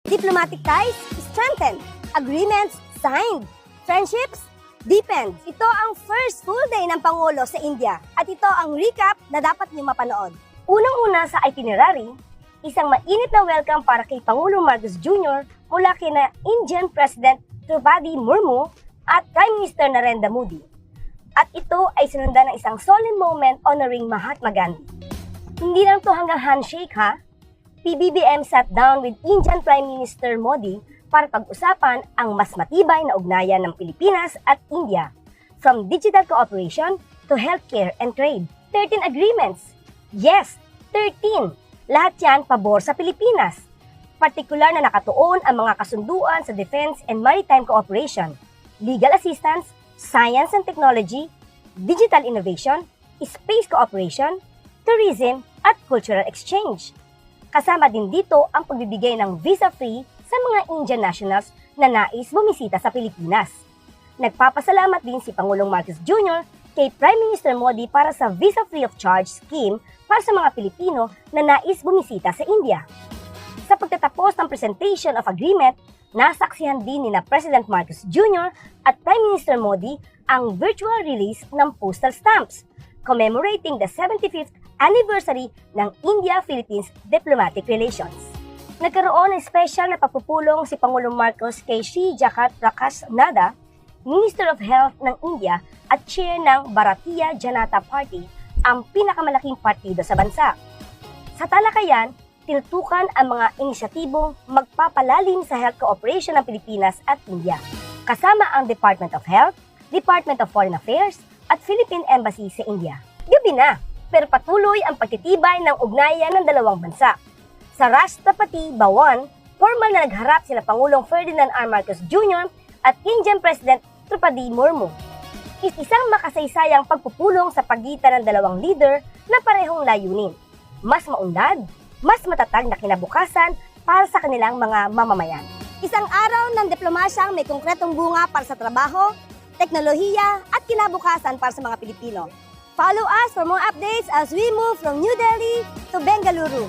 Diplomatic ties strengthened, agreements signed, friendships deepened. Ito ang first full day ng Pangulo sa India at ito ang recap na dapat niyo mapanood. Unang-una sa itinerary, isang mainit na welcome para kay Pangulong Marcos Jr. mula kina Indian President Draupadi Murmu at Prime Minister Narendra Modi. At ito ay sinundan ng isang solemn moment honoring Mahatma Gandhi. Hindi lang to hanggang handshake ha. PBBM sat down with Indian Prime Minister Modi para pag-usapan ang mas matibay na ugnayan ng Pilipinas at India, from digital cooperation to healthcare and trade. 13 agreements. Yes, 13. Lahat yan pabor sa Pilipinas. Partikular na nakatuon ang mga kasunduan sa defense and maritime cooperation, legal assistance, science and technology, digital innovation, space cooperation, tourism, at cultural exchange. Kasama din dito ang pagbibigay ng visa-free sa mga Indian nationals na nais bumisita sa Pilipinas. Nagpapasalamat din si Pangulong Marcos Jr. kay Prime Minister Modi para sa visa-free of charge scheme para sa mga Pilipino na nais bumisita sa India. Sa pagtatapos ng presentation of agreement, nasaksihan din ni President Marcos Jr. at Prime Minister Modi ang virtual release ng postal stamps commemorating the 75th anniversary ng India-Philippines diplomatic relations. Nagkaroon ng special na pagpupulong si Pangulong Marcos kay Sri Jagat Prakash Nada, Minister of Health ng India at Chair ng Bharatiya Janata Party, ang pinakamalaking partido sa bansa. Sa talakayan, tinutukan ang mga inisyatibong magpapalalim sa health cooperation ng Pilipinas at India, kasama ang Department of Health, Department of Foreign Affairs at Philippine Embassy sa India. Gabi na, pero patuloy ang pagtitibay ng ugnayan ng dalawang bansa. Sa Rashtrapati Bhawan, formal na nagharap sila Pangulong Ferdinand R. Marcos Jr. at Indian President Draupadi Murmu. Isang makasaysayang pagpupulong sa pagitan ng dalawang leader na parehong layunin. Mas maunlad, mas matatag na kinabukasan para sa kanilang mga mamamayan. Isang araw ng diplomasyang may konkretong bunga para sa trabaho, teknolohiya at kinabukasan para sa mga Pilipino. Follow us for more updates as we move from New Delhi to Bengaluru.